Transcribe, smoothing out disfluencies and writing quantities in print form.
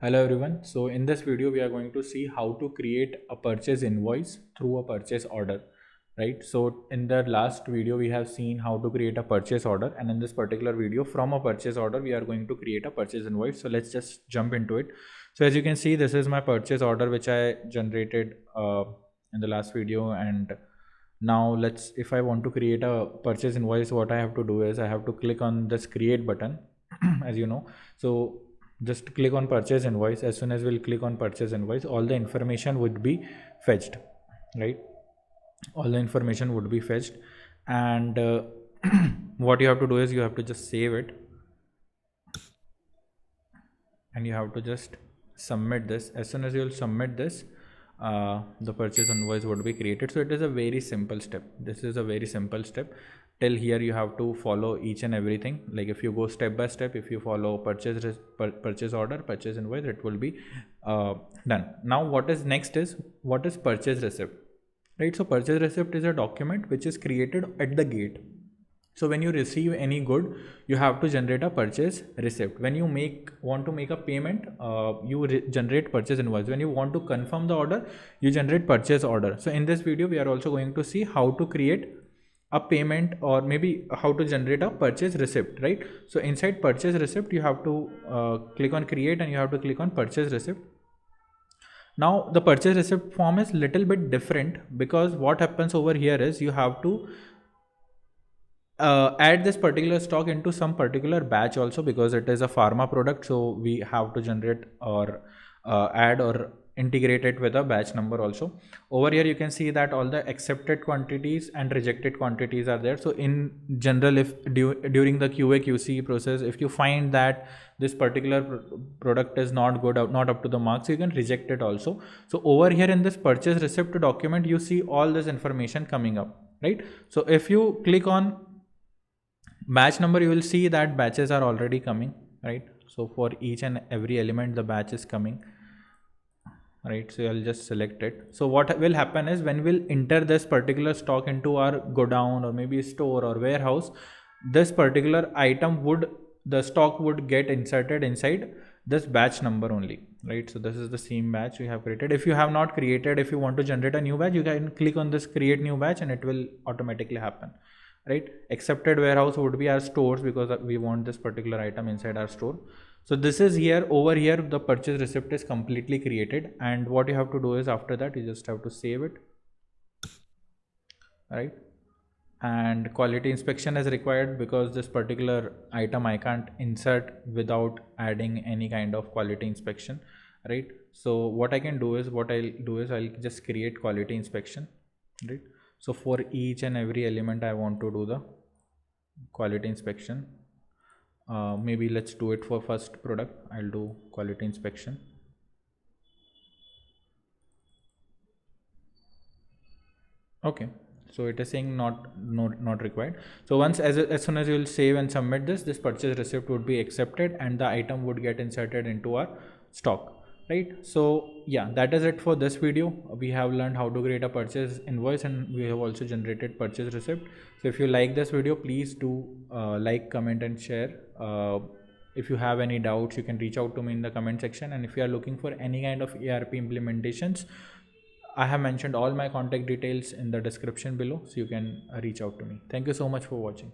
Hello everyone. So in this video we are going to see how to create a purchase invoice through a purchase order, right? So in the last video we have seen how to create a purchase order, and in this particular video from a purchase order we are going to create a purchase invoice. So let's just jump into it. So as you can see, this is my purchase order which I generated in the last video, and now if I want to create a purchase invoice, what I have to do is I have to click on this create button as you know. So just click on purchase invoice. As soon as we'll click on purchase invoice, all the information would be fetched, right? All the information would be fetched, and what you have to do is you have to just save it, and you have to just submit this. As soon as you'll submit this, the purchase invoice would be created. So it is a very simple step. This is a very simple step. Till here you have to follow each and everything. Like if you go step by step, if you follow purchase order, purchase invoice, it will be done. Now what is next is what is purchase receipt, right? So purchase receipt is a document which is created at the gate. So when you receive any good, you have to generate a purchase receipt. When you want to make a payment, you generate purchase invoice. When you want to confirm the order, you generate purchase order. So in this video we are also going to see how to create a payment, or maybe how to generate a purchase receipt, right? So inside purchase receipt you have to click on create, and you have to click on purchase receipt. Now the purchase receipt form is little bit different, because what happens over here is you have to add this particular stock into some particular batch also, because it is a pharma product. So we have to generate or add or integrate it with a batch number also. Over here you can see that all the accepted quantities and rejected quantities are there. So in general, if during the QA QC process, if you find that this particular product is not good, not up to the marks, you can reject it also. So over here in this purchase receipt document, you see all this information coming up, right? So if you click on batch number, you will see that batches are already coming, right? So for each and every element the batch is coming, right? So I'll just select it. So what will happen is when we'll enter this particular stock into our godown or maybe store or warehouse, this particular item the stock would get inserted inside this batch number only, right? So this is the same batch we have created. If you have not created, if you want to generate a new batch, you can click on this create new batch and it will automatically happen, right? Accepted warehouse would be our stores, because we want this particular item inside our store. So this is here. Over here the purchase receipt is completely created, and what you have to do is after that you just have to save it, right? And quality inspection is required, because this particular item I can't insert without adding any kind of quality inspection, right? So what I'll do is I'll just create quality inspection, right? So for each and every element I want to do the quality inspection. Maybe let's do it for first product. I'll do quality inspection. Okay, so it is saying not required. So once as soon as you will save and submit this purchase receipt would be accepted, and the item would get inserted into our stock, right? So yeah, that is it for this video. We have learned how to create a purchase invoice, and we have also generated purchase receipt. So if you like this video, please do like, comment and share. If you have any doubts, you can reach out to me in the comment section, and if you are looking for any kind of ERP implementations, I have mentioned all my contact details in the description below, so you can reach out to me. Thank you so much for watching.